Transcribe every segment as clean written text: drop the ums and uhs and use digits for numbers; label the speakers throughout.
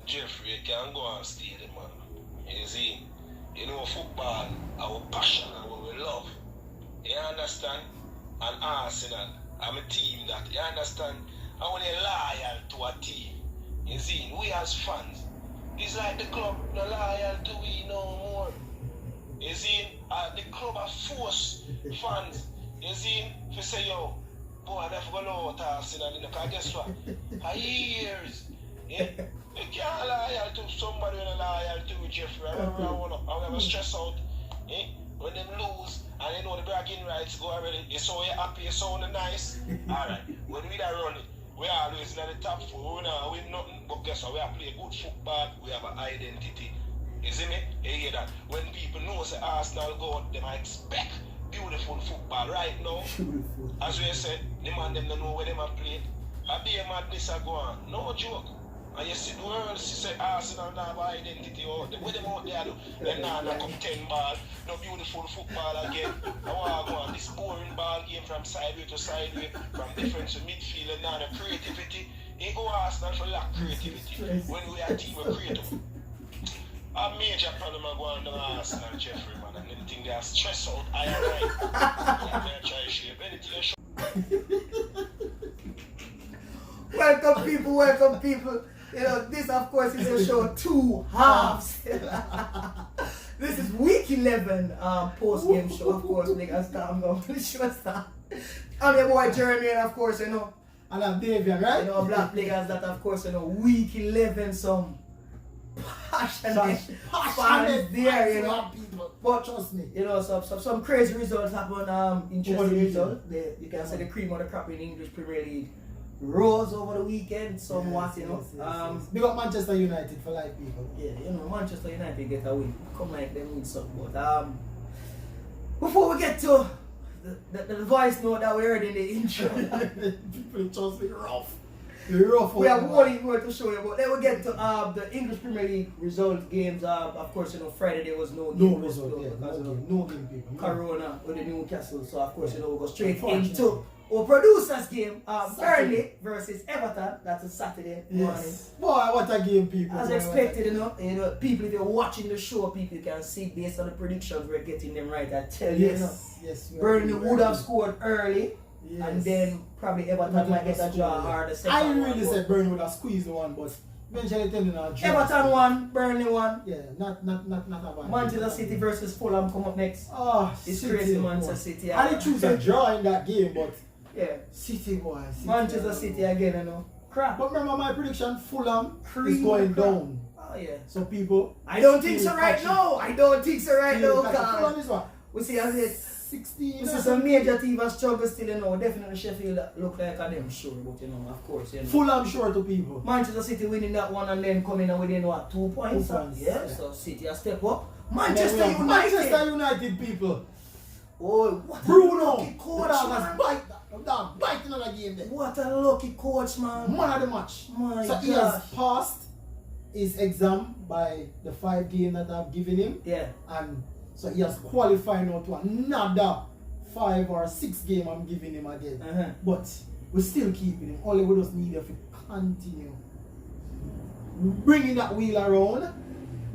Speaker 1: Jeffrey, you can go and stay there, man. You see? You know, football, our passion and what we love. You understand? And Arsenal, I'm a team that, you understand? I want to loyal to a team. You see? We as fans, it's like the club not loyal to we no more. You see? The club are force fans. You see? If you say, yo, boy, I never go to Arsenal, because guess what? For years, yeah? You can't loyal to somebody when you're loyal to Jeffrey. I never stress out. Eh? When them lose and they know the bragging rights go already, you so happy, you so nice. Alright, when we are running, we are always in the top four. We don't win nothing, but guess what? We are playing good football, we have an identity. You see me? You hear that? When people know say Arsenal go out, they might expect beautiful football right now. As we said, the man them don't know where they might play. A be a madness are go on. No joke. And you see the world say Arsenal now have identity or the way them out there do. Then now come 10 ball, no beautiful football again. I want to go on this boring ball game from sideway to sideway, from defense to midfield and now the creativity. Ain't go Arsenal for lack creativity. When we are team we creative. A major problem I go on the Arsenal, Jeffrey, man, and them think they are stressed out. I try to shape anything.
Speaker 2: Welcome people. You know, this of course is a show two halves. This is week 11 post-game show, of course. Niggas calm down. The show start. I'm your boy Jeremy, and of course, you know.
Speaker 3: And I'm Davian, right?
Speaker 2: You know, black players that of course, you know, week 11 some passionate fans there, you know.
Speaker 3: But trust me,
Speaker 2: you know, some crazy results happen, interesting results. You can say the cream of the crop in English Premier League rose over the weekend somewhat, you know.
Speaker 3: Yes. Big up Manchester United for life, people.
Speaker 2: Yeah, you know, Manchester United get a win. Come like them win something. But before we get to the voice note that we heard in the intro,
Speaker 3: people trust me rough.
Speaker 2: We have one more to show you, but then we get to the English Premier League result games. Of course, you know, Friday there was no
Speaker 3: result, because no game, people.
Speaker 2: Corona with the Newcastle, so of course, you know, we go straight into our producers game, Burnley versus Everton. That's a Saturday morning.
Speaker 3: Yes. Boy, what a game, people.
Speaker 2: As expected, you know, people, if you're watching the show, people can see based on the predictions, we're getting them right. I tell you, you know.
Speaker 3: Yes,
Speaker 2: Burnley would have scored early, and then probably Everton might get a draw or the second
Speaker 3: I
Speaker 2: one.
Speaker 3: really said Burnley would have squeezed the one, but eventually telling a draw.
Speaker 2: Everton won, Burnley won.
Speaker 3: Yeah, not a bad.
Speaker 2: Manchester City versus Fulham come up next.
Speaker 3: Oh,
Speaker 2: it's
Speaker 3: City,
Speaker 2: crazy, Manchester City.
Speaker 3: I didn't choose a draw in that game, but
Speaker 2: yeah,
Speaker 3: City boys.
Speaker 2: Manchester City again, you know. Crap.
Speaker 3: But remember my prediction, Fulham is going down.
Speaker 2: Oh yeah.
Speaker 3: So people,
Speaker 2: I don't think so right now.
Speaker 3: Fulham is what?
Speaker 2: We see as it
Speaker 3: 16.
Speaker 2: We see some major teams that struggle still, you know. Definitely Sheffield look like a them sure, but you know, of course, you know.
Speaker 3: Fulham sure to people.
Speaker 2: Manchester City winning that one and then coming in within what, 2 points?
Speaker 3: 2 points.
Speaker 2: Yeah. So City a step up. Manchester
Speaker 3: United people.
Speaker 2: Oh, what
Speaker 3: Bruno,
Speaker 2: a lucky coach, man.
Speaker 3: Biting on a game there.
Speaker 2: What a lucky coach, man.
Speaker 3: Man of the match.
Speaker 2: My
Speaker 3: so
Speaker 2: gosh.
Speaker 3: he has passed his exam by the 5 games that I've given him.
Speaker 2: Yeah.
Speaker 3: And so he has qualified now to another 5 or 6 games I'm giving him again. But we're still keeping him. All we just need him to continue bringing that wheel around.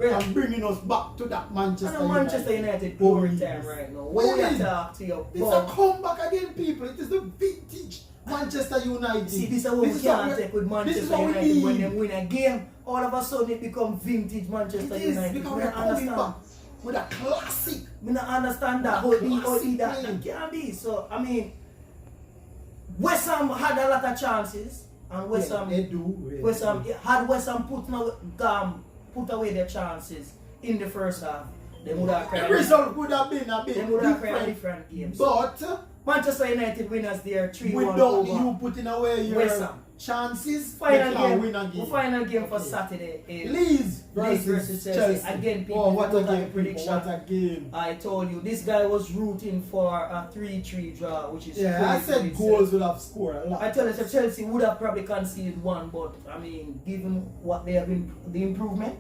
Speaker 3: And bringing us back to that Manchester
Speaker 2: United over time right now. What we talk to you?
Speaker 3: It's a comeback again, people. It is the vintage Manchester United.
Speaker 2: See, this is what we can't take with Manchester United when they win a game. All of a sudden it becomes vintage Manchester United.
Speaker 3: Because we're coming back with a classic.
Speaker 2: We don't understand that. How that can be. So, I mean, West Ham had a lot of chances. And West Ham,
Speaker 3: they do.
Speaker 2: West Ham put away their chances in the first half. They would have
Speaker 3: the result would have been a bit
Speaker 2: different games.
Speaker 3: But
Speaker 2: Manchester United winners there 3-1
Speaker 3: without
Speaker 2: over
Speaker 3: you putting away your chances,
Speaker 2: final game for Saturday is
Speaker 3: Leeds versus Chelsea.
Speaker 2: Again, people,
Speaker 3: what a game,
Speaker 2: prediction.
Speaker 3: What a game.
Speaker 2: I told you, this guy was rooting for a 3-3 draw, which is crazy.
Speaker 3: I said goals would have scored a lot.
Speaker 2: I tell you, so Chelsea would have probably conceded 1, but I mean, given what they have been, the improvement,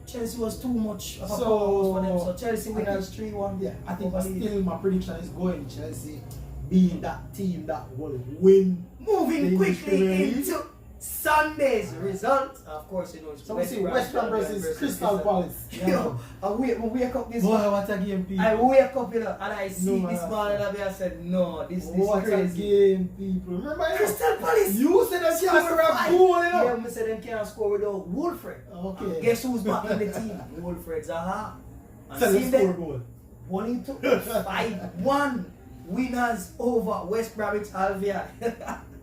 Speaker 2: Chelsea was too much of a powerhouse for them. So Chelsea winners 3-1.
Speaker 3: Yeah, I think still my prediction is going Chelsea being that team that will win.
Speaker 2: Moving quickly into Sunday's result, of course, you know, it's
Speaker 3: So we see West Ham versus Crystal Palace.
Speaker 2: Yo, I wake up this morning.
Speaker 3: Boy, what a game, people.
Speaker 2: I wake up, you know, and I see
Speaker 3: No,
Speaker 2: this
Speaker 3: man.
Speaker 2: man and I said, no, this
Speaker 3: What a
Speaker 2: crazy.
Speaker 3: game, people. Remember,
Speaker 2: Crystal Palace.
Speaker 3: you said that you were a goal, you know?
Speaker 2: Yeah, I said them can't score without Wolfred.
Speaker 3: Okay.
Speaker 2: Guess who's back in the team? Wolfred Zaha. And
Speaker 3: Tell
Speaker 2: see
Speaker 3: them
Speaker 2: them,
Speaker 3: score goal.
Speaker 2: 5-1 winners over West Bromwich Albion.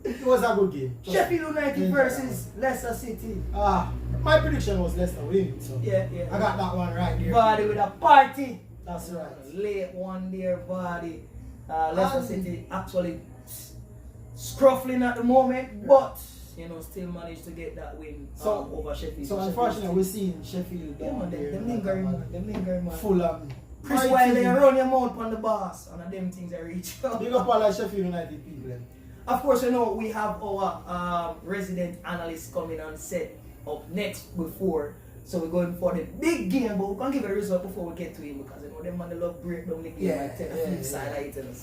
Speaker 3: It was a good game.
Speaker 2: Sheffield United versus Leicester City.
Speaker 3: My prediction was Leicester winning, so
Speaker 2: Yeah.
Speaker 3: I got that one right there.
Speaker 2: Vardy with a party.
Speaker 3: That's right.
Speaker 2: Late one there, Vardy. Leicester City actually scruffling at the moment, but you know, still managed to get that win over Sheffield.
Speaker 3: So unfortunately, we're seeing Sheffield
Speaker 2: yeah, man,
Speaker 3: there.
Speaker 2: them lingering, man.
Speaker 3: Fulham.
Speaker 2: Chris while they run your mouth on the boss, and them things are reach.
Speaker 3: Big up all the Sheffield United people.
Speaker 2: Of course, you know, we have our resident analyst coming on set up next before. So we're going for the big game, but we can't give a result before we get to him because you know them man they love break down the game and tell the flip side of it.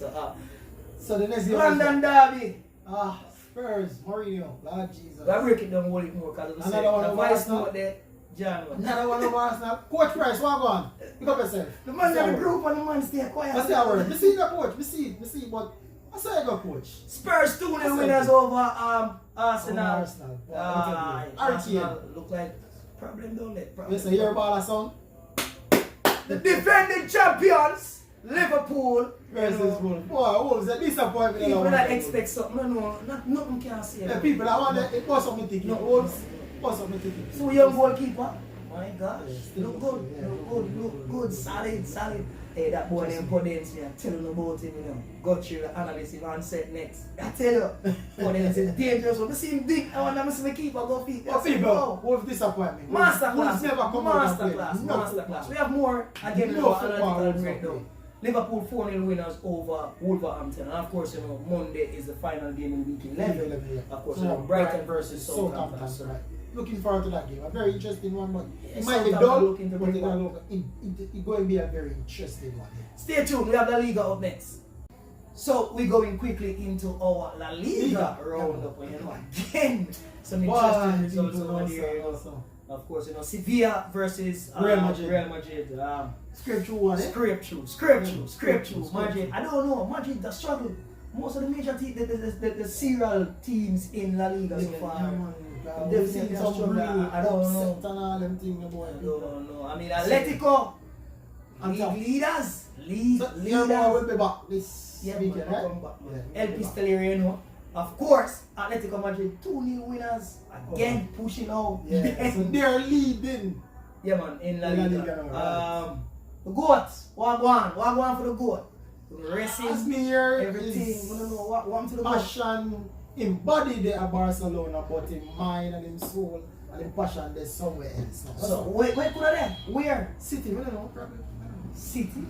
Speaker 3: So the next game
Speaker 2: London Derby.
Speaker 3: Spurs, Mourinho, Lord Jesus.
Speaker 2: We'll break it down more because of the vice note there, John.
Speaker 3: Another one of Arsenal. Coach Price, what go on? Pick up yourself.
Speaker 2: The man in the group and the man stay quiet.
Speaker 3: I say a word. We see the coach, we see, but I say I go coach.
Speaker 2: Spurs 2-0 winners over Arsenal.
Speaker 3: Arsenal
Speaker 2: look like problem don't let problem.
Speaker 3: Listen, hear about that song?
Speaker 2: The defending champions, Liverpool
Speaker 3: Versus Wolves. Boy, Wolves a disappointment.
Speaker 2: People that expect something, nothing can say.
Speaker 3: The people that want it bust up my ticket.
Speaker 2: No, Wolves.
Speaker 3: Bust up my ticket.
Speaker 2: So young goalkeeper, my gosh,
Speaker 3: Yeah,
Speaker 2: look good, solid. Hey, that boy named Podence, I'm telling you about him, you know. Got you the analyst, if I'm set next. I tell you, Podence is dangerous. I see him big, I want to see my keeper go feet.
Speaker 3: But people, Wolves disappointment.
Speaker 2: Masterclass.
Speaker 3: Wolves never come out of
Speaker 2: Masterclass. We have more again
Speaker 3: No
Speaker 2: for
Speaker 3: football,
Speaker 2: analytical
Speaker 3: Wolves
Speaker 2: breakdown. Liverpool 4-0 winners over Wolverhampton. And of course, you know, Monday is the final game in week 11.
Speaker 3: Yeah.
Speaker 2: Of course, you know, Brighton versus
Speaker 3: Southampton.
Speaker 2: Southampton.
Speaker 3: Right. Looking forward to that game. A very interesting one, but it might be
Speaker 2: Southampton
Speaker 3: dull,
Speaker 2: looking to
Speaker 3: but
Speaker 2: bring
Speaker 3: it's
Speaker 2: back.
Speaker 3: going to be a very interesting one.
Speaker 2: Stay tuned, we have La Liga up next. So we're going quickly into our La Liga roundup. You know, again, some interesting results over there. You know. Of course, you know, Sevilla versus
Speaker 3: Real Madrid. Scrape through one,
Speaker 2: Scrape through. Madrid. I don't know. Madrid does struggle. Most of the major the serial teams in La Liga so far. They've seen some struggle. I don't know. I mean, Atletico, league leaders.
Speaker 3: Will be back this weekend, right?
Speaker 2: El Pistolero, of course, Atletico Madrid 2-0 winners again pushing out.
Speaker 3: Yeah, so they're leading.
Speaker 2: Yeah, man, in La
Speaker 3: In La
Speaker 2: Liga.
Speaker 3: Liga, right.
Speaker 2: The goats, what for the goat? Racing,
Speaker 3: As me here
Speaker 2: everything.
Speaker 3: is
Speaker 2: We don't know what to the goat.
Speaker 3: passion embodied there at Barcelona, but in mind and in soul and in passion there's somewhere else.
Speaker 2: So where could I where?
Speaker 3: City, we don't know, probably.
Speaker 2: City.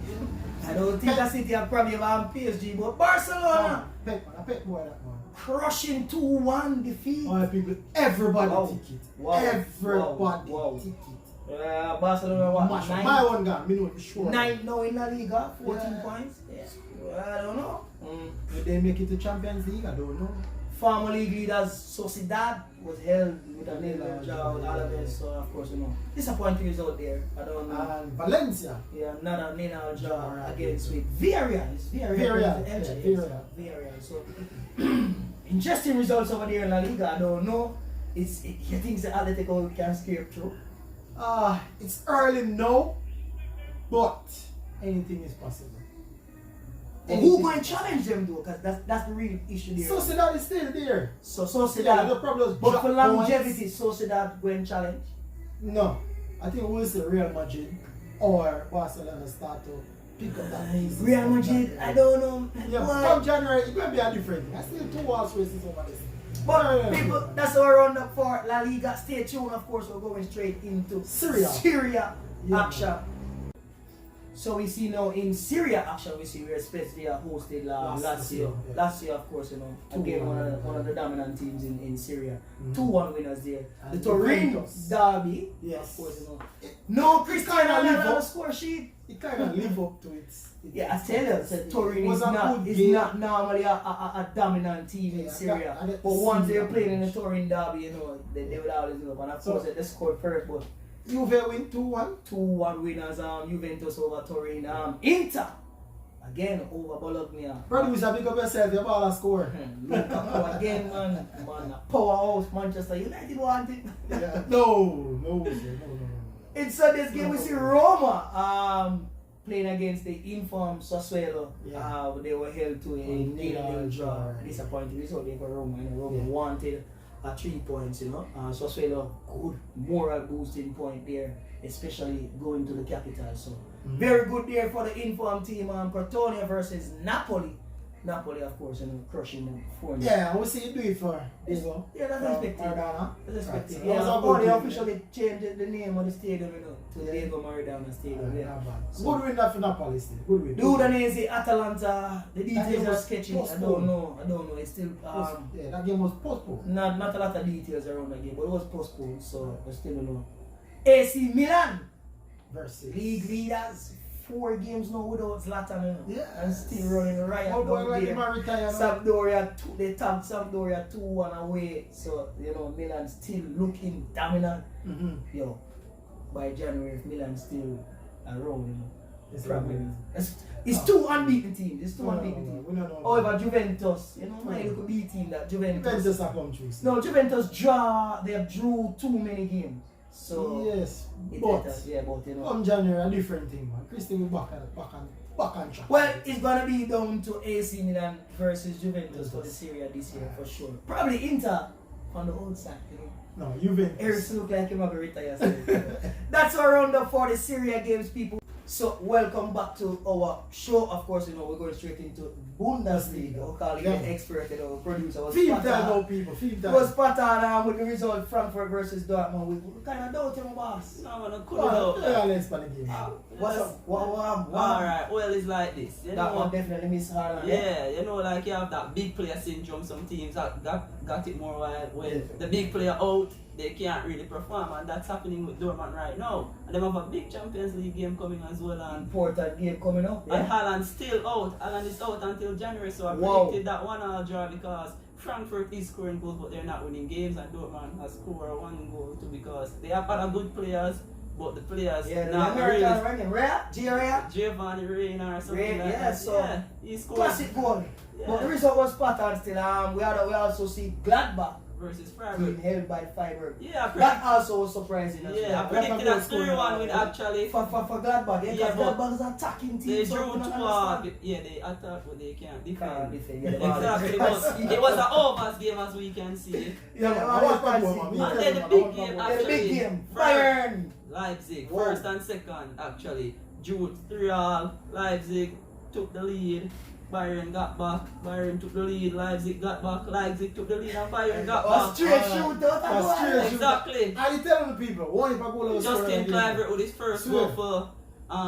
Speaker 2: I don't think that City have probably have PSG, but Barcelona
Speaker 3: Pep boy that man.
Speaker 2: crushing 2-1 defeat.
Speaker 3: All the people, everybody
Speaker 2: Wow.
Speaker 3: ticket.
Speaker 2: Wow.
Speaker 3: Everybody
Speaker 2: Wow.
Speaker 3: ticket.
Speaker 2: Barcelona what?
Speaker 3: Match.
Speaker 2: Nine?
Speaker 3: My one gone, me know it sure.
Speaker 2: 9 now in La Liga, 14
Speaker 3: Yeah.
Speaker 2: points. Yeah. I don't know.
Speaker 3: Will they make it to Champions League? I don't know.
Speaker 2: Former league leaders Sociedad was held with a nil draw with Alaves, so of course you know disappointing result there. I don't know.
Speaker 3: And Valencia.
Speaker 2: Yeah, another nil draw against with Villarreal. It's Villarreal. So interesting results over there in La Liga. I don't know. You think the Atletico can scrape through?
Speaker 3: It's early now, but anything is possible.
Speaker 2: Who going to challenge them though? Because that's the real issue there.
Speaker 3: Sociedad is still there.
Speaker 2: So
Speaker 3: Yeah,
Speaker 2: Sociedad,
Speaker 3: the problem is
Speaker 2: but
Speaker 3: drop
Speaker 2: for longevity,
Speaker 3: points.
Speaker 2: Sociedad going challenge.
Speaker 3: No, I think we'll see Real Madrid or Barcelona start to pick up that piece.
Speaker 2: Real Madrid, I don't know.
Speaker 3: Yeah,
Speaker 2: Why?
Speaker 3: come January, it will be a different thing. I still 2 horse races over this.
Speaker 2: But people, that's our roundup for La Liga. Stay tuned, of course, we're going straight into
Speaker 3: Syria.
Speaker 2: Syria
Speaker 3: Yeah.
Speaker 2: action. So we see now in Syria action, we see where especially hosted last year.
Speaker 3: Yeah.
Speaker 2: Last year, of course, you know, again one of the dominant teams in Syria. 2-1 winners there.
Speaker 3: And
Speaker 2: The Turin
Speaker 3: Juventus.
Speaker 2: derby,
Speaker 3: Yes.
Speaker 2: of course, you know. No Cristiano
Speaker 3: kinda live
Speaker 2: Ronaldo on the
Speaker 3: up.
Speaker 2: score sheet.
Speaker 3: It kind of live up to its.
Speaker 2: Yeah, I tell you, so Turin
Speaker 3: It was
Speaker 2: is
Speaker 3: a
Speaker 2: not
Speaker 3: good game.
Speaker 2: normally a dominant team in
Speaker 3: Yeah,
Speaker 2: Syria.
Speaker 3: I get
Speaker 2: But
Speaker 3: to
Speaker 2: once
Speaker 3: see
Speaker 2: they're
Speaker 3: that
Speaker 2: playing in the
Speaker 3: match.
Speaker 2: Turin derby, you know, they would always win up. And of
Speaker 3: So-
Speaker 2: course, they scored first, but
Speaker 3: Juve win 2-1.
Speaker 2: 2-1 winners, Juventus over Turin. Inter, again, over Bologna.
Speaker 3: Producer, pick up yourself, your ball has score.
Speaker 2: Lukaku again, man. A powerhouse Manchester United want it.
Speaker 3: Yeah. No.
Speaker 2: In Sunday's game, we see Roma playing against the informed Sassuolo.
Speaker 3: Yeah.
Speaker 2: They were held to a nil-nil draw.
Speaker 3: Right.
Speaker 2: Disappointing result there for Roma. You know, Roma
Speaker 3: Yeah.
Speaker 2: wanted 3 points, you know. Sassuolo, good moral boosting point there, especially going to the capital. So, very good there for the informed team. Crotone versus Napoli. Napoli, of course, you know, crushing them 4-0.
Speaker 3: Yeah, we'll see you do it for Diego.
Speaker 2: Yeah, that's
Speaker 3: From
Speaker 2: expected.
Speaker 3: Maradona.
Speaker 2: That's expected.
Speaker 3: Right, so
Speaker 2: Yeah,
Speaker 3: that was a
Speaker 2: oh,
Speaker 3: good
Speaker 2: they
Speaker 3: game,
Speaker 2: officially changed the name of the stadium, you know, to
Speaker 3: Yeah.
Speaker 2: Diego Maradona Stadium. Yeah.
Speaker 3: Not bad.
Speaker 2: So-
Speaker 3: Good win that for Napoli still. Good win.
Speaker 2: Dude, and is it Atalanta? The
Speaker 3: That
Speaker 2: details
Speaker 3: game
Speaker 2: are
Speaker 3: was
Speaker 2: sketchy. I
Speaker 3: postponed.
Speaker 2: don't know. It's still
Speaker 3: Yeah, that game was postponed.
Speaker 2: not a lot of details around the game, but it was postponed, so I still don't know. AC Milan,
Speaker 3: Versus.
Speaker 2: league leaders, 4 games now without Zlatan, you know,
Speaker 3: Yeah.
Speaker 2: and still running riot
Speaker 3: One boy
Speaker 2: down
Speaker 3: like
Speaker 2: there.
Speaker 3: him and retire now.
Speaker 2: Sampdoria, they tagged Sampdoria 2-1 away, so you know Milan still looking dominant. Yo, by January, if Milan still around, you know,
Speaker 3: It's
Speaker 2: probably.
Speaker 3: unbeaten.
Speaker 2: It's 2 unbeaten teams. It's 2
Speaker 3: No,
Speaker 2: unbeaten
Speaker 3: no,
Speaker 2: teams.
Speaker 3: we don't know.
Speaker 2: However, Juventus, you know, my little B team that Juventus.
Speaker 3: Juventus have come true.
Speaker 2: No, Juventus they have drew too many games. So
Speaker 3: Yes,
Speaker 2: it
Speaker 3: but
Speaker 2: matters, yeah, but you know.
Speaker 3: come January, a different thing, man. Christy will back on track.
Speaker 2: Well, it's gonna be down to AC Milan versus Juventus for the Serie A this year for sure. Probably Inter on the outside, you know.
Speaker 3: No, Juventus.
Speaker 2: Ericsson look like him have retire. That's our roundup for the Serie A games, people. So welcome back to our show. Of course, you know we're going straight into Bundesliga. We'll call you
Speaker 3: Yeah.
Speaker 2: the expert, you know, producer. Was
Speaker 3: Field
Speaker 2: spot
Speaker 3: time
Speaker 2: on.
Speaker 3: now, people. Field time.
Speaker 2: Was spot on with the result Frankfurt versus Dortmund. We kind of doubt him, boss.
Speaker 4: No, man, I
Speaker 3: Come
Speaker 4: couldn't
Speaker 3: on,
Speaker 4: help that.
Speaker 3: let's play the game.
Speaker 2: What's up? What?
Speaker 4: Alright, well, it's like this. You
Speaker 2: That one
Speaker 4: know,
Speaker 2: definitely miss Haaland.
Speaker 4: yeah, you know, like you have that big player syndrome. Some teams got it more wild when
Speaker 3: Yeah.
Speaker 4: the big player out, they can't really perform, and that's happening with Dortmund right now. And they have a big Champions League game coming as well, and
Speaker 2: Important game coming up.
Speaker 4: and
Speaker 2: Yeah.
Speaker 4: Haaland's still out. Haaland is out until January, so I
Speaker 2: Wow.
Speaker 4: predicted that 1-1 draw because Frankfurt is scoring goals, but they're not winning games, and Dortmund has scored 1 goal too because they have other good players, but the players
Speaker 2: Yeah, the
Speaker 4: not
Speaker 2: American
Speaker 4: really.
Speaker 2: ranking. Rhea? G-Rhea?
Speaker 4: Giovanni Reina or something
Speaker 2: Ray,
Speaker 4: like
Speaker 2: yeah,
Speaker 4: that.
Speaker 2: so
Speaker 4: yeah, he scored
Speaker 2: classic goal.
Speaker 4: Yeah.
Speaker 2: But the result was spot on still. We also see Gladbach
Speaker 4: versus
Speaker 2: being
Speaker 4: Freiburg.
Speaker 2: held by Freiburg.
Speaker 4: Yeah,
Speaker 2: That also was surprising as
Speaker 4: yeah, I
Speaker 2: well.
Speaker 4: predicted that 3-1 with actually.
Speaker 2: For Gladbach, yeah,
Speaker 4: Yeah,
Speaker 2: because
Speaker 4: but
Speaker 2: Gladbach is an attacking team.
Speaker 4: They
Speaker 2: so
Speaker 4: drew
Speaker 2: we don't
Speaker 4: 2
Speaker 2: understand.
Speaker 4: Yeah, they attack, but they can't
Speaker 2: Can't
Speaker 4: defend.
Speaker 2: defend, yeah, the ball is-
Speaker 4: Exactly, it was an overs game as we can see.
Speaker 2: Yeah,
Speaker 3: I
Speaker 2: I
Speaker 3: want
Speaker 2: want
Speaker 3: to
Speaker 2: to
Speaker 3: go,
Speaker 2: see.
Speaker 3: man.
Speaker 4: And then the
Speaker 3: I
Speaker 4: big
Speaker 3: want
Speaker 4: game,
Speaker 3: to go.
Speaker 2: Yeah, the big game.
Speaker 4: Freiburg,
Speaker 2: Bayern.
Speaker 4: Leipzig,
Speaker 2: Whoa.
Speaker 4: first and second actually. Drew 3-all, Leipzig took the lead. Bayern got back, Bayern took the lead, Leipzig got back, Leipzig took the lead and Bayern got
Speaker 2: A
Speaker 4: back.
Speaker 2: straight shootout.
Speaker 3: A straight shootout.
Speaker 4: Exactly.
Speaker 3: I telling the people, one if I go over
Speaker 4: Justin Kluivert with his first goal
Speaker 3: Swear.
Speaker 4: for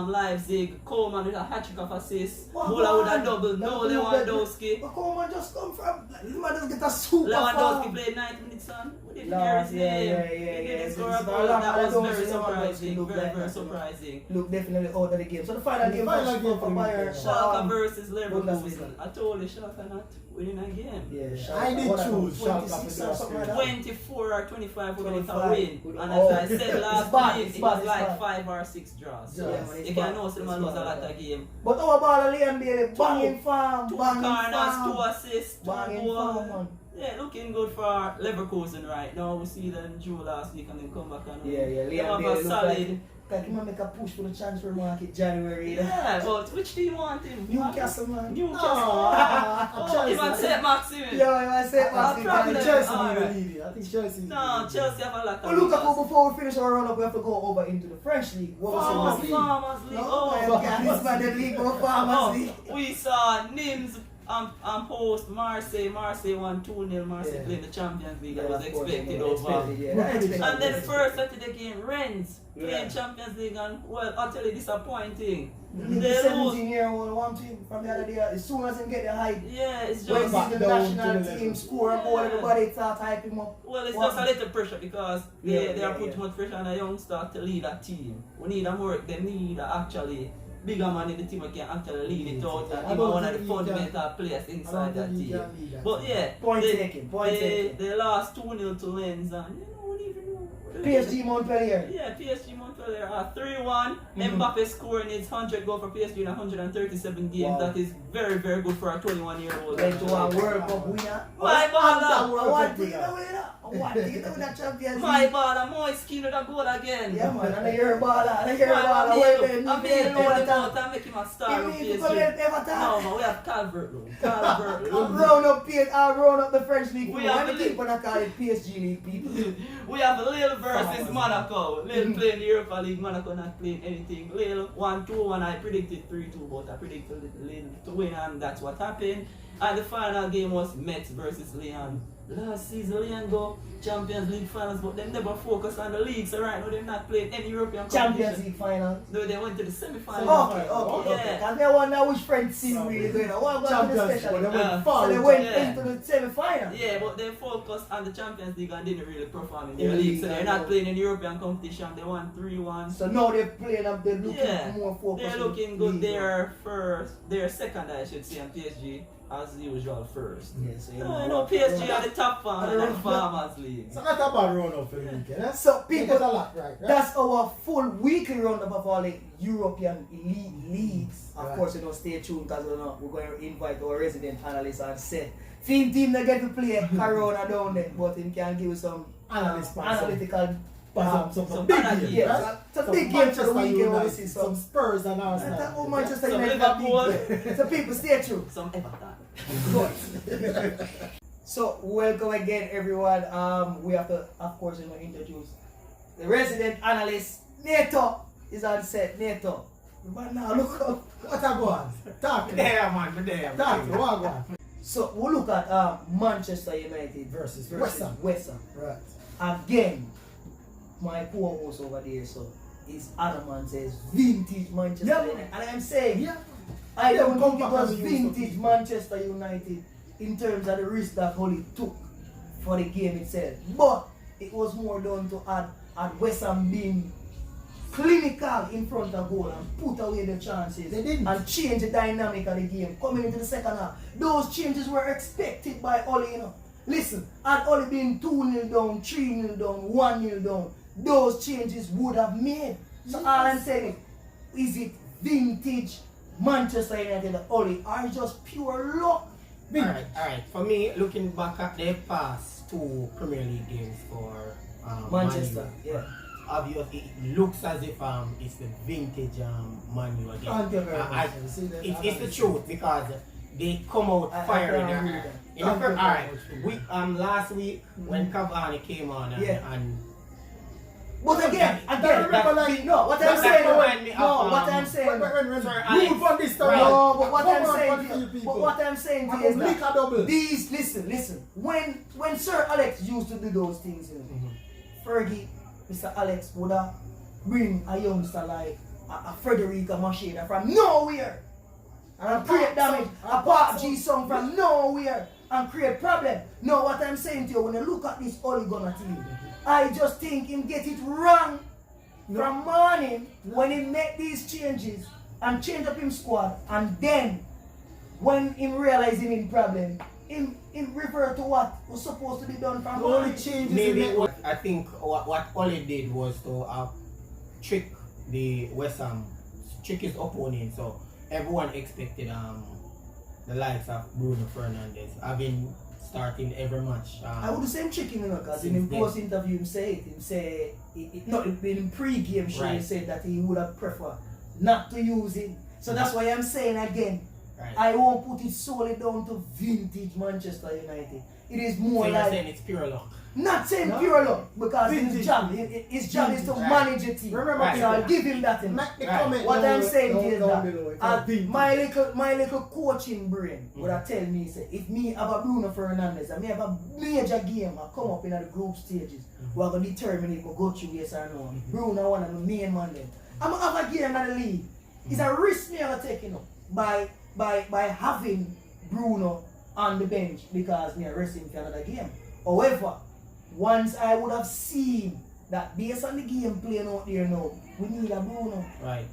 Speaker 4: Leipzig, Coleman with a hat-trick of assists,
Speaker 2: What
Speaker 4: Muller with
Speaker 2: man?
Speaker 4: a double, no Lewandowski.
Speaker 2: But Coleman just come from. This man just get a super
Speaker 4: Lewandowski
Speaker 2: form.
Speaker 4: played 90 minutes on. What did he
Speaker 2: Lord,
Speaker 4: hear his
Speaker 2: yeah,
Speaker 4: name?
Speaker 2: yeah,
Speaker 4: He
Speaker 2: yeah.
Speaker 4: didn't score
Speaker 2: It's
Speaker 4: a goal.
Speaker 2: not long,
Speaker 4: That was
Speaker 2: Lewandowski,
Speaker 4: very
Speaker 2: Lewandowski
Speaker 4: surprising.
Speaker 2: look
Speaker 4: Very,
Speaker 2: like
Speaker 4: very
Speaker 2: that, you know.
Speaker 4: surprising.
Speaker 2: Look definitely out of the game. So the final game
Speaker 3: Final
Speaker 2: for
Speaker 3: game for
Speaker 2: Bayern.
Speaker 3: me.
Speaker 4: Schalke versus Leverkusen.
Speaker 2: Bundesliga.
Speaker 4: I told you Schalke not winning a game.
Speaker 2: Yeah,
Speaker 3: I did
Speaker 2: what
Speaker 3: choose
Speaker 2: about
Speaker 3: Schalke
Speaker 2: 26
Speaker 3: to
Speaker 2: or
Speaker 3: do
Speaker 2: something like that?
Speaker 4: 24 or 25 without a
Speaker 2: 25.
Speaker 4: win. And
Speaker 2: Oh.
Speaker 4: as I said last
Speaker 2: It's bad,
Speaker 4: week,
Speaker 2: it's
Speaker 4: it
Speaker 2: bad,
Speaker 4: was
Speaker 2: it's
Speaker 4: like
Speaker 2: bad.
Speaker 4: 5 or 6 draws. So
Speaker 2: Yeah, man, it's
Speaker 4: you
Speaker 2: bad.
Speaker 4: can know someone
Speaker 2: It's
Speaker 4: lose a
Speaker 2: bad,
Speaker 4: lot
Speaker 2: yeah.
Speaker 4: of game.
Speaker 2: But our ball Liam Bailey, banging farm,
Speaker 4: 2
Speaker 2: banging
Speaker 4: corners, 2
Speaker 2: farm.
Speaker 4: assists, 2
Speaker 2: Banging farm,
Speaker 4: goals.
Speaker 2: man.
Speaker 4: Yeah, looking good for Leverkusen right now. We see them drew last week and then come back and
Speaker 2: Yeah,
Speaker 4: they
Speaker 2: Liam
Speaker 4: have
Speaker 2: Bailey
Speaker 4: a
Speaker 2: look
Speaker 4: solid.
Speaker 2: like he might make a push for the transfer market January.
Speaker 4: Yeah, but which team want him?
Speaker 2: Newcastle, man.
Speaker 4: Newcastle.
Speaker 3: Ah,
Speaker 4: Oh, he want St. Maxim.
Speaker 2: Yeah, I say
Speaker 4: I'll probably-
Speaker 3: Chelsea
Speaker 4: All
Speaker 3: need a
Speaker 4: right.
Speaker 3: lead. I think Chelsea.
Speaker 4: No, Chelsea have a lot of
Speaker 2: Well, look,
Speaker 4: players.
Speaker 2: before we finish our roundup, we have to go over into the French league. What was
Speaker 4: Farmers
Speaker 2: it?
Speaker 4: League. Farmers League.
Speaker 2: Oh, my God, this man, the league of Farmers League.
Speaker 4: We saw Nims Host Marseille won 2-0. Marseille playing the Champions League. That was expected over. And then first Saturday game, Rennes playing Champions League and well, utterly disappointing.
Speaker 2: The 17-year-old one team from the other day, as soon as they get the hype,
Speaker 4: yeah, it's
Speaker 2: when
Speaker 4: just
Speaker 2: the national team score a goal, everybody start hyping him up.
Speaker 4: well, it's just a little pressure because they are putting much pressure on a youngster to lead a team. We need a more, they need actually bigger man in the team who can actually lead it out and even one of the fundamental players inside that team. But yeah,
Speaker 2: Point taken.
Speaker 4: they lost 2-0 to Lens and you know, we don't even know.
Speaker 2: PSG Montpellier.
Speaker 4: Yeah, PSG Montpellier are 3-1. Mbappe scoring his 100 goal for PSG in 137 games.
Speaker 2: Wow.
Speaker 4: That is very, very good for a 21-year-old.
Speaker 2: Went to a World Cup winner.
Speaker 4: My baller!
Speaker 2: What do you know with that? What do you know with that Champions League?
Speaker 4: My baller, more skin with a goal again.
Speaker 2: Yeah, man, and I hear a baller. I'm
Speaker 4: being loaded out and make him a star of PSG. No, man, we have Calvert though.
Speaker 2: I'll round up the French League.
Speaker 4: We
Speaker 2: We
Speaker 4: have
Speaker 2: have to keep on call it PSG League, people.
Speaker 4: We have Lille versus Monaco. Lille playing the Europa League, Monaco not playing anything. Lille 1-2, and I predicted 3-2, but I predicted Lille to win, and that's what happened. And the final game was Metz versus Lyon. Last season, Lyon go Champions League finals, but they never focus on the league. So right now, they're not playing any European
Speaker 2: Champions
Speaker 4: competition.
Speaker 2: League final.
Speaker 4: No, they went to the semi-final.
Speaker 2: Okay.
Speaker 4: Yeah.
Speaker 2: Because they wonder which French team really going on. What about the
Speaker 3: Champions,
Speaker 2: special?
Speaker 3: but they went
Speaker 2: So they went into the semi-final.
Speaker 4: Yeah, but they focused on the Champions League and didn't really perform in
Speaker 2: In
Speaker 4: their
Speaker 2: the
Speaker 4: league.
Speaker 2: league,
Speaker 4: So they're
Speaker 2: I
Speaker 4: not
Speaker 2: know.
Speaker 4: playing in European competition. They won 3-1.
Speaker 2: So now they're playing up, they're looking
Speaker 4: Yeah,
Speaker 2: more focused.
Speaker 4: they're looking good. They're second, I should say, and PSG as usual first.
Speaker 2: Yeah, so
Speaker 4: You know, PSG are the top farm in the Farmers League.
Speaker 3: So not a bad run up for the weekend. Eh?
Speaker 2: So
Speaker 3: You
Speaker 2: people,
Speaker 3: get a lot right?
Speaker 2: that's our full weekly roundup of all the European elite leagues. Of
Speaker 3: Right.
Speaker 2: course, stay tuned because we're going to invite our resident analyst and set. Team they get to play Corona down there, but he can give you some analytical.
Speaker 3: Some big
Speaker 4: bad
Speaker 3: games,
Speaker 2: Yeah,
Speaker 3: right?
Speaker 2: some
Speaker 3: Some
Speaker 2: big games for the
Speaker 3: Manchester
Speaker 2: weekend. When we
Speaker 3: United,
Speaker 2: see
Speaker 3: some
Speaker 2: some.
Speaker 3: Spurs and
Speaker 2: Oh,
Speaker 3: Arsenal.
Speaker 2: Manchester
Speaker 4: Some
Speaker 2: United.
Speaker 4: Liverpool.
Speaker 2: So people, stay tuned.
Speaker 4: Some Everton.
Speaker 2: Good. So welcome again, everyone. We have to, of course, introduce the resident analyst. Nato is on set. Nato, but now look up.
Speaker 3: What a go on? Talk to me.
Speaker 5: Man.
Speaker 3: Talk to me. What a go on?
Speaker 2: So we'll look at Manchester United
Speaker 3: Versus
Speaker 2: West Ham.
Speaker 3: Right.
Speaker 2: Again, my co-host over there, so is Adaman says vintage Manchester United, and I'm saying I don't think it was vintage Manchester United in terms of the risk that Holly took for the game itself, but it was more done to add West Ham being clinical in front of goal and put away the chances.
Speaker 3: They didn't.
Speaker 2: And change the dynamic of the game coming into the second half. Those changes were expected by Oli, Listen, had Oli been 2-0 down, 3-0 down, 1-0 down, those changes would have made. So all I'm saying is it vintage Manchester United Oli or just pure luck?
Speaker 5: Alright. For me, looking back at their past 2 Premier League games for
Speaker 2: Manchester,
Speaker 5: Man U, obviously it looks as if it's the vintage Man U again.
Speaker 3: Thank you very much.
Speaker 5: It's the truth because they come out firing. Last week when Cavani came on and
Speaker 2: But again, what I'm saying,
Speaker 3: Move on this time.
Speaker 2: no, but what
Speaker 3: Come
Speaker 2: I'm
Speaker 3: on,
Speaker 2: saying,
Speaker 3: for the people.
Speaker 2: what I'm saying
Speaker 3: I
Speaker 2: is
Speaker 3: go lick a double.
Speaker 2: that these, listen, when Sir Alex used to do those things, Fergie, Mr. Alex would have bring a youngster like a Frederica Macheda from nowhere and create damage, a Park G song from nowhere and create problem. No, what I'm saying to you, when you look at this Ole Gunnar team, I just think him get it wrong from morning when he make these changes and change up him squad, and then when him realizing him problem, him refer to what was supposed to be done from
Speaker 3: The only
Speaker 2: morning.
Speaker 3: changes
Speaker 5: maybe
Speaker 3: in
Speaker 5: I think what Ole did was to trick the West Ham, trick his opponent. So everyone expected the likes of Bruno Fernandes having starting every match.
Speaker 2: I would do the same chicken, because in his post interview him say not in pre-game show he said that he would have preferred not to use it. So that's why I'm saying again, I won't put it solely down to vintage Manchester United. It is more
Speaker 5: so
Speaker 2: like
Speaker 5: you're saying it's pure luck.
Speaker 2: Not saying
Speaker 3: No.
Speaker 2: pure luck, because
Speaker 3: Vintage.
Speaker 2: his job is to
Speaker 3: Vintage.
Speaker 2: manage a team.
Speaker 3: Remember,
Speaker 2: So I'll give him that.
Speaker 3: Make the
Speaker 5: Right.
Speaker 3: comment
Speaker 2: What
Speaker 3: down
Speaker 2: I'm saying
Speaker 3: down-
Speaker 2: is
Speaker 3: down
Speaker 2: that
Speaker 3: below. It's a vintage.
Speaker 2: my little coaching brain would have tell me, say, if me have a Bruno Fernandes and me have a major game I come up in the group stages, we're going to determine if we go through yes or no. Bruno one of the main man then. I'm going to have a game in the league. It's a risk me I'm taking up by having Bruno on the bench because me are resting for another game. However, once I would have seen that based on the game playing out there now, we need a Bruno.
Speaker 5: Right.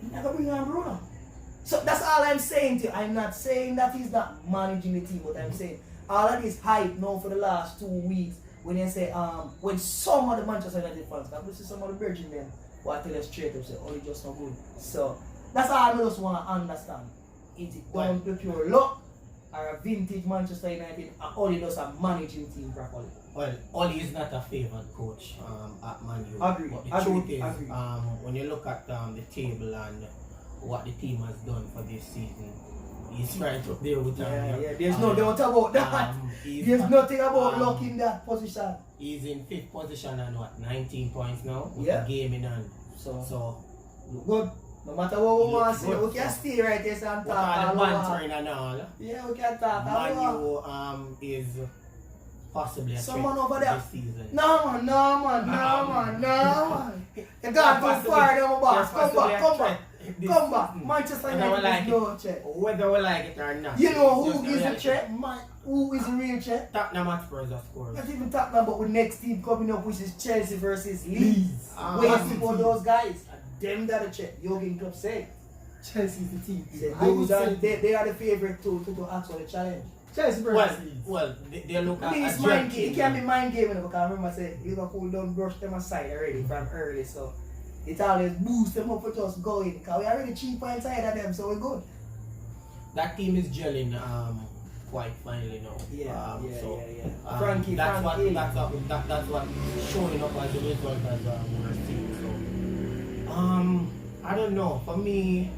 Speaker 2: You never bring on Bruno. So that's all I'm saying to you. I'm not saying that he's not managing the team, but I'm saying all of this hype now for the last 2 weeks when they say when some of the Manchester United fans, this is some of the Virgin men who I tell us straight up say, oh, it's just not good. So that's all I just want to understand. Is it down to pure luck or a vintage Manchester United or only just a managing team properly?
Speaker 5: Well, Oli is not a favoured coach at Man U.
Speaker 2: Agree,
Speaker 5: But the
Speaker 2: agree,
Speaker 5: truth is,
Speaker 2: agree.
Speaker 5: when you look at the table and what the team has done for this season, he's right up there with
Speaker 2: Yeah. There's no doubt about that. There's nothing about luck in that position.
Speaker 5: He's in 5th position and 19 points now with
Speaker 2: Yeah.
Speaker 5: the game in hand.
Speaker 2: So good. No matter what we want to say, we can stay right there and
Speaker 5: With all
Speaker 2: talk
Speaker 5: the
Speaker 2: all over.
Speaker 5: bantering and all,
Speaker 2: Yeah, we can talk all over.
Speaker 5: Man U is possibly a
Speaker 2: Someone
Speaker 5: threat
Speaker 2: over there.
Speaker 5: this season.
Speaker 2: No man. You got too far there, my boss. Come back. Manchester
Speaker 5: Whether we
Speaker 2: United
Speaker 5: like
Speaker 2: is no check.
Speaker 5: Whether we like it or not.
Speaker 2: You know
Speaker 5: it's
Speaker 2: who
Speaker 5: just
Speaker 2: is the
Speaker 5: reality.
Speaker 2: check? Who is the real check?
Speaker 5: Tottenham Hotspurs are scoring.
Speaker 2: Not even talking about the next team coming up, which is Chelsea versus Leeds.
Speaker 3: Leeds.
Speaker 2: Waiting for those guys. Them that a check. Jurgen Klopp said.
Speaker 3: Chelsea's the team.
Speaker 2: Say
Speaker 3: I would
Speaker 2: those are,
Speaker 3: say
Speaker 2: they are the favorite to actually challenge.
Speaker 3: Chelsea versus Leeds.
Speaker 5: Well, they look at
Speaker 2: It's
Speaker 5: a
Speaker 2: mind
Speaker 5: dread
Speaker 2: game. It
Speaker 5: team.
Speaker 2: can be mind game because I remember I said Liverpool don't brush them aside already from early, so it always boosts them up with us going because we already 3 points ahead of them, so we're good.
Speaker 5: That team is gelling quite finely now. So,
Speaker 2: Frankie.
Speaker 5: that's what showing up as a result as we're seeing. So I don't know. For me,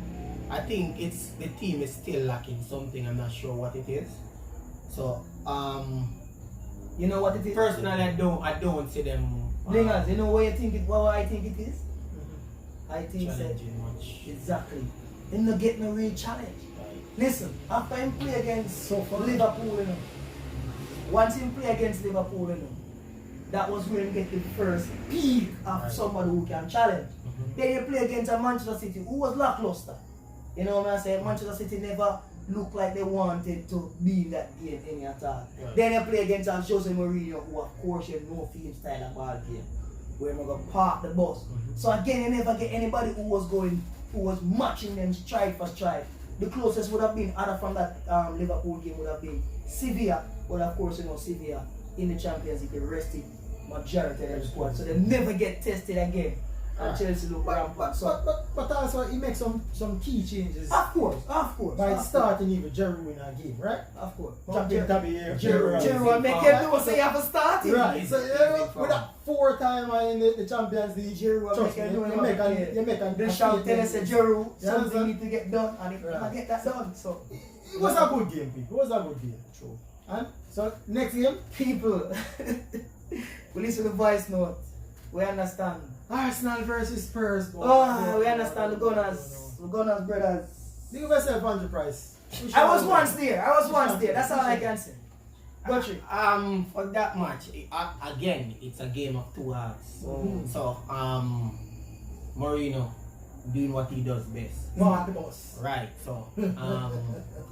Speaker 5: I think it's the team is still lacking something. I'm not sure what it is. So
Speaker 2: You know what it is?
Speaker 5: personally, I don't see them
Speaker 2: Blingers, you know what you think what I think it is? I think that
Speaker 5: challenging much.
Speaker 2: exactly. They not get no real challenge. Listen, after him play against Liverpool, you know, once him play against Liverpool, you know, that was when he get the first peak of somebody who can challenge. Then you play against a Manchester City who was lackluster. You know what I'm saying? Manchester City never looked like they wanted to be in that game any at all.
Speaker 5: Right.
Speaker 2: Then you play against a Jose Mourinho who of course you know film style of ball game. Where we're gonna park the bus. So again you never get anybody who was matching them stride for stride. The closest would have been other from that Liverpool game would have been Sevilla, but of course you know Sevilla in the Champions League rested majority of them squad, so they never get tested again. And Chelsea look rampant.
Speaker 3: But also he makes some key changes
Speaker 2: Of course.
Speaker 3: by starting even Giroud in a game, right?
Speaker 2: Of course.
Speaker 3: Champion
Speaker 2: Giroud
Speaker 3: Giroud.
Speaker 2: make you know say you have to start it.
Speaker 3: Right. So with that 4-timer in the Champions League,
Speaker 2: Giroud
Speaker 3: trust me, you make a
Speaker 2: the shout tell us Giroud
Speaker 3: Yeah,
Speaker 2: something
Speaker 3: sir.
Speaker 2: need to get done and he
Speaker 3: Right.
Speaker 2: can get that done. So
Speaker 3: It was a good game, people. It was a good game.
Speaker 5: True.
Speaker 3: And so next game,
Speaker 2: people we listen to the voice note. We understand.
Speaker 3: Arsenal versus Spurs.
Speaker 2: Oh, we understand the Gunners brothers.
Speaker 3: Give yourself 100 price.
Speaker 2: I was once there. That's all I can say. Got you.
Speaker 5: For that match, again, it's a game of 2 halves. So, Mourinho doing what he does best.
Speaker 3: Mark the boss.
Speaker 5: Right. So,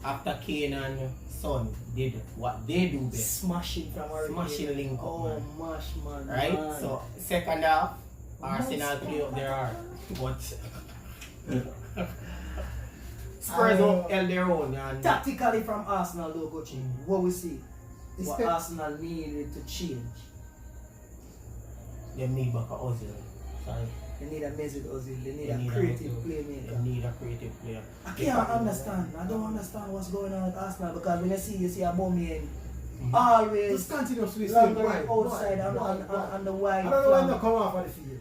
Speaker 5: after Kane and Son did what they do best,
Speaker 2: Smashing from our
Speaker 5: smashing link up,
Speaker 2: Oh,
Speaker 5: man.
Speaker 2: mash, man.
Speaker 5: Right.
Speaker 2: man.
Speaker 5: So, second half, Arsenal play up their heart, but Spurs held their own. And
Speaker 2: Tactically from Arsenal, though, Gochi, what we see, what
Speaker 3: Espe-
Speaker 2: Arsenal needed to change.
Speaker 5: they need back a Ozil. Sorry.
Speaker 2: They need a Mesut Ozil. They need
Speaker 5: They
Speaker 2: a
Speaker 5: need
Speaker 2: creative
Speaker 5: They
Speaker 2: playmaker.
Speaker 5: need a creative player.
Speaker 2: I can't understand. I don't understand what's going on with Arsenal because when you see Aubameyang always
Speaker 3: Just continuously say
Speaker 2: longer
Speaker 3: why.
Speaker 2: outside
Speaker 3: Why?
Speaker 2: on the wide.
Speaker 3: I don't know why I'm
Speaker 2: flank.
Speaker 3: not come off of the field.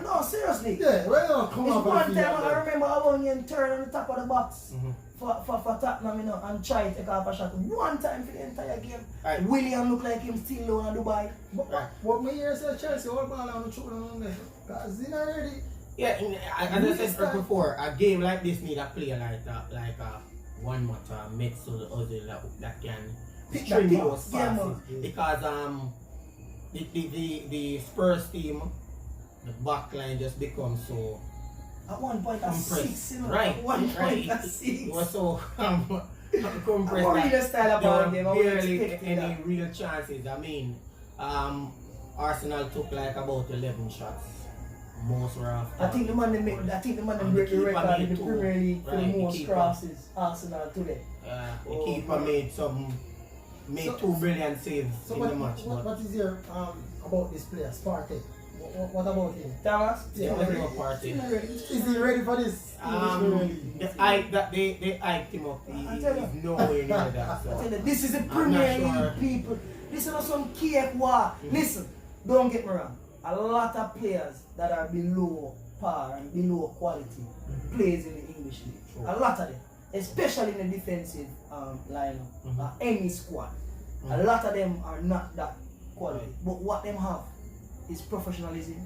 Speaker 2: No, seriously.
Speaker 3: Yeah, why not come
Speaker 2: This
Speaker 3: off of
Speaker 2: one
Speaker 3: the
Speaker 2: time
Speaker 3: field?
Speaker 2: I remember Aubameyang turn on the top of the box. for Tottenham, you know, and try to take off a shot one time for the entire game.
Speaker 5: Right.
Speaker 2: William look like him still low in Dubai.
Speaker 3: But me here say Chelsea all ball on the throw on there. Because he's not ready.
Speaker 5: Yeah, as I said before, a game like this need a player like a one match mix to the other that can string those passes. Because the Spurs team, the back line just becomes so
Speaker 2: at one point at 6, you know.
Speaker 5: Right,
Speaker 2: At one point
Speaker 5: right.
Speaker 2: at 6.
Speaker 5: It was so compressed.
Speaker 2: I read the style of our game.
Speaker 5: There
Speaker 2: I
Speaker 5: were
Speaker 2: wasn't
Speaker 5: barely
Speaker 2: expecting
Speaker 5: any
Speaker 2: that.
Speaker 5: real chances. I mean, Arsenal took like about 11 shots. Most were after.
Speaker 2: I think the man them break the record in the Premier League for the
Speaker 5: Right, the
Speaker 2: most
Speaker 5: keeper.
Speaker 2: crosses Arsenal today.
Speaker 5: The
Speaker 2: Oh,
Speaker 5: keeper made
Speaker 3: So-
Speaker 5: 2 brilliant saves
Speaker 3: So
Speaker 5: in the match.
Speaker 3: what is your about this player, Spartak? What about him?
Speaker 2: Thomas?
Speaker 3: Yeah,
Speaker 5: But
Speaker 3: ready.
Speaker 5: party.
Speaker 3: Is he ready for this?
Speaker 5: The hype that they hyped him up,
Speaker 2: I
Speaker 5: he
Speaker 2: tell you.
Speaker 5: is nowhere near that.
Speaker 2: I tell
Speaker 5: So.
Speaker 2: you, this is the
Speaker 5: I'm
Speaker 2: Premier
Speaker 5: not sure.
Speaker 2: League, people. This is not some cake war. Listen, don't get me wrong. A lot of players that are below par and below quality plays in the English league.
Speaker 5: True.
Speaker 2: A lot of them, especially in the defensive lineup, any squad. A lot of them are not that quality.
Speaker 5: Right.
Speaker 2: But what them have is professionalism.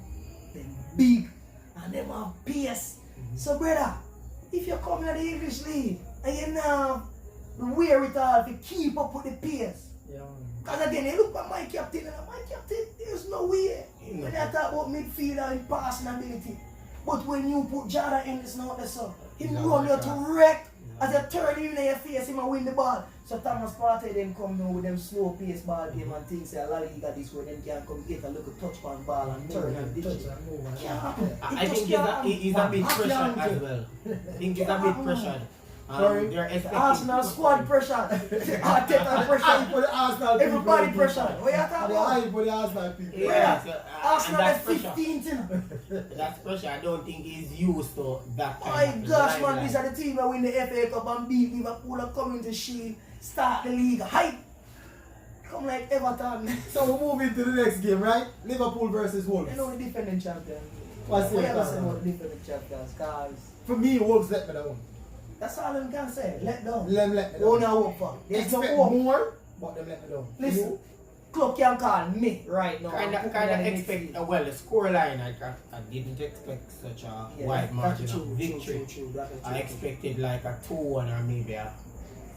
Speaker 2: Them big and them have pace. So brother, if you come in the English league and you now the wherewithal to keep up with the pace.
Speaker 3: Yeah.
Speaker 2: Because again, you look at my captain and my captain, there's no way. When they talk about midfielder and passing ability. But when you put Jordan Henderson out there, so he run you to wreck. As you turn him in your face, him and win the ball. So Thomas Partey then come down with them slow pace ball game and things say La Liga this way, then can come get a little touch on ball and turn and ditch it. Can't happen. It
Speaker 5: I
Speaker 2: just
Speaker 5: think
Speaker 2: can't happen.
Speaker 5: he's a bit
Speaker 2: Happy
Speaker 5: pressured
Speaker 2: Andrew.
Speaker 5: as well. I think he's a bit pressured.
Speaker 3: Sorry?
Speaker 5: They're expecting
Speaker 2: Arsenal squad pressure. Arteta pressure.
Speaker 3: For the Arsenal
Speaker 2: Everybody
Speaker 3: people.
Speaker 2: pressure. What you talking
Speaker 3: The
Speaker 2: about?
Speaker 3: hype for the Arsenal people.
Speaker 5: Yeah, so,
Speaker 2: Arsenal
Speaker 5: and
Speaker 2: is
Speaker 5: that's pressure.
Speaker 2: 15th. You know.
Speaker 5: That's pressure. I don't think he's used to that
Speaker 2: My
Speaker 5: kind of
Speaker 2: gosh, man,
Speaker 5: limelight.
Speaker 2: these are the team that win the FA Cup and beat Liverpool and come into Shield, start the league. Hype. Come like Everton.
Speaker 3: So we move into the next game, right? Liverpool versus Wolves.
Speaker 2: You know the defending champion.
Speaker 3: What's
Speaker 2: What
Speaker 3: your
Speaker 2: you ever say
Speaker 3: plan?
Speaker 2: about the defending champions? Cause
Speaker 3: For me, Wolves let me down.
Speaker 2: that's all them can say. Let down.
Speaker 3: Let me
Speaker 2: Who
Speaker 3: down.
Speaker 2: now hope for? There's no
Speaker 3: Expect
Speaker 2: hope.
Speaker 3: more, but them let me down.
Speaker 2: Listen, club can call me right now.
Speaker 5: Kind
Speaker 2: and
Speaker 5: of
Speaker 2: put me in the
Speaker 5: expect
Speaker 2: midfield.
Speaker 5: well the scoreline. I didn't expect such a
Speaker 2: Yeah,
Speaker 5: wide
Speaker 2: that's
Speaker 5: margin
Speaker 2: true,
Speaker 5: of
Speaker 2: true,
Speaker 5: victory.
Speaker 2: true, that is
Speaker 5: I
Speaker 2: true.
Speaker 5: expected like a 2-1 or maybe a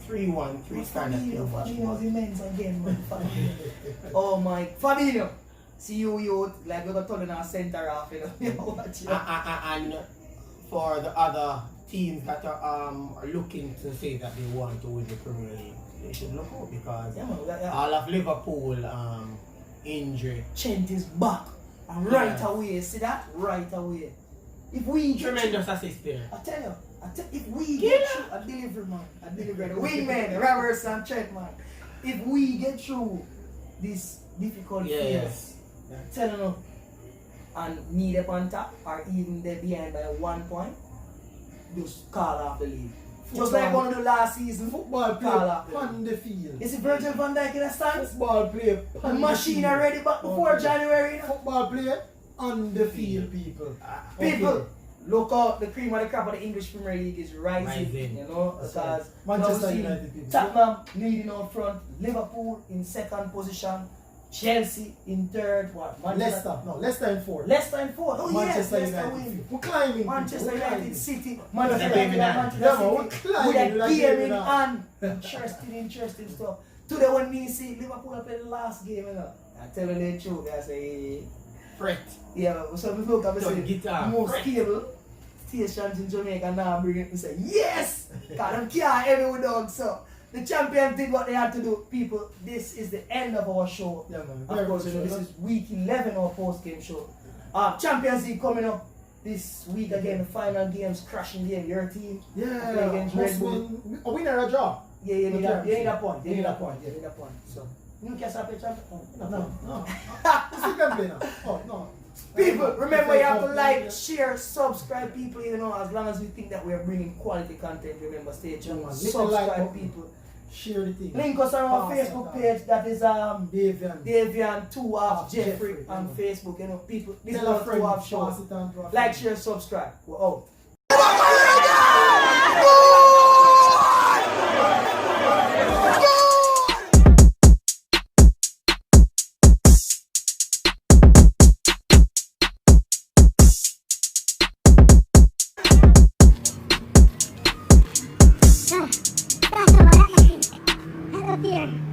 Speaker 5: 3-1, 3 kind of too much.
Speaker 2: Fabinho's immense again, man. Fabinho. Oh my, Fabinho. See you, like we're going to our center off, you know. You know what you
Speaker 5: And for the other teams that are looking to say that they want to win the Premier League, they should look out because
Speaker 2: Yeah, man, yeah.
Speaker 5: all of Liverpool injury.
Speaker 2: Chent is back. And right
Speaker 5: Yeah.
Speaker 2: away, see that? Right away. If we get
Speaker 5: Tremendous assist there.
Speaker 2: I tell you, if we get through a delivery man, a delivery, the wingman, Roberts and Trent man, if we get through this difficult phase, I'm telling you, and need up on top or even they're behind by 1 point, just call off the league. Just like one of the last season,
Speaker 3: Football
Speaker 2: call
Speaker 3: play
Speaker 2: off the
Speaker 3: on the field.
Speaker 2: You see Virgil van Dijk in the stands?
Speaker 3: Football play
Speaker 2: The
Speaker 3: on
Speaker 2: machine
Speaker 3: the field.
Speaker 2: already back before
Speaker 3: Okay.
Speaker 2: January. You know?
Speaker 3: Football play on the field, people.
Speaker 2: People,
Speaker 3: Okay.
Speaker 2: look out, the cream of the crop of the English Premier League is rising. You know,
Speaker 3: That's
Speaker 2: because
Speaker 3: right. Manchester
Speaker 2: now we see
Speaker 3: United people.
Speaker 2: Tottenham leading out front, Liverpool in second position, Chelsea in third, what?
Speaker 3: Leicester in fourth.
Speaker 2: Leicester in fourth. Oh
Speaker 3: Manchester
Speaker 2: yes, Leicester
Speaker 3: United.
Speaker 2: win.
Speaker 3: We're climbing.
Speaker 2: Manchester
Speaker 3: people. We're
Speaker 2: United
Speaker 3: climbing.
Speaker 2: City,
Speaker 5: Like
Speaker 2: Manchester
Speaker 5: game
Speaker 2: United,
Speaker 5: in hand.
Speaker 2: Manchester
Speaker 3: Yeah, man,
Speaker 2: City.
Speaker 3: we're climbing
Speaker 2: With a
Speaker 3: like
Speaker 2: game
Speaker 3: game
Speaker 2: in
Speaker 3: in hand.
Speaker 2: hand. Interesting stuff. Today when me see Liverpool play the last game, you know, I tell you the truth, I say,
Speaker 5: Fret.
Speaker 2: yeah, so we look at me
Speaker 5: Don't
Speaker 2: say,
Speaker 5: guitar.
Speaker 2: most stable stations in Jamaica now bring it, we say, yes! Because them can't heavy with dogs, so the champions did what they had to do. People, this is the end of our show.
Speaker 3: Yeah, man.
Speaker 2: Of
Speaker 3: Very
Speaker 2: course,
Speaker 3: good
Speaker 2: you know,
Speaker 3: show.
Speaker 2: this is week 11 of our post-game show. Champions League coming up this week again, the final games, crashing game, your team. Play
Speaker 3: Yeah,
Speaker 2: against
Speaker 3: must
Speaker 2: Red Bull.
Speaker 3: win. A winner or a draw?
Speaker 2: Yeah, you need a point. You need a point.
Speaker 3: You need a point,
Speaker 2: You need a point. So, Newcastle play champion? Oh,
Speaker 3: No. You see them play now? Oh, no.
Speaker 2: People, remember you have to like, share, subscribe, people, you know, as long as we think that we're bringing quality content, remember, stay tuned,
Speaker 3: Yeah, man. Little like
Speaker 2: subscribe,
Speaker 3: button.
Speaker 2: people.
Speaker 3: Share the thing.
Speaker 2: Link us on our
Speaker 3: Pass
Speaker 2: Facebook
Speaker 3: it
Speaker 2: page, that is
Speaker 3: Davian.
Speaker 2: Davian 2 off Jeffrey
Speaker 3: Jeffrey,
Speaker 2: on
Speaker 3: yeah.
Speaker 2: Facebook, you know, people, this is
Speaker 3: Tell a
Speaker 2: our 2
Speaker 3: friend.
Speaker 2: off show.
Speaker 3: Pass it on to a
Speaker 2: Like,
Speaker 3: friend.
Speaker 2: share, subscribe. We're out.
Speaker 3: One.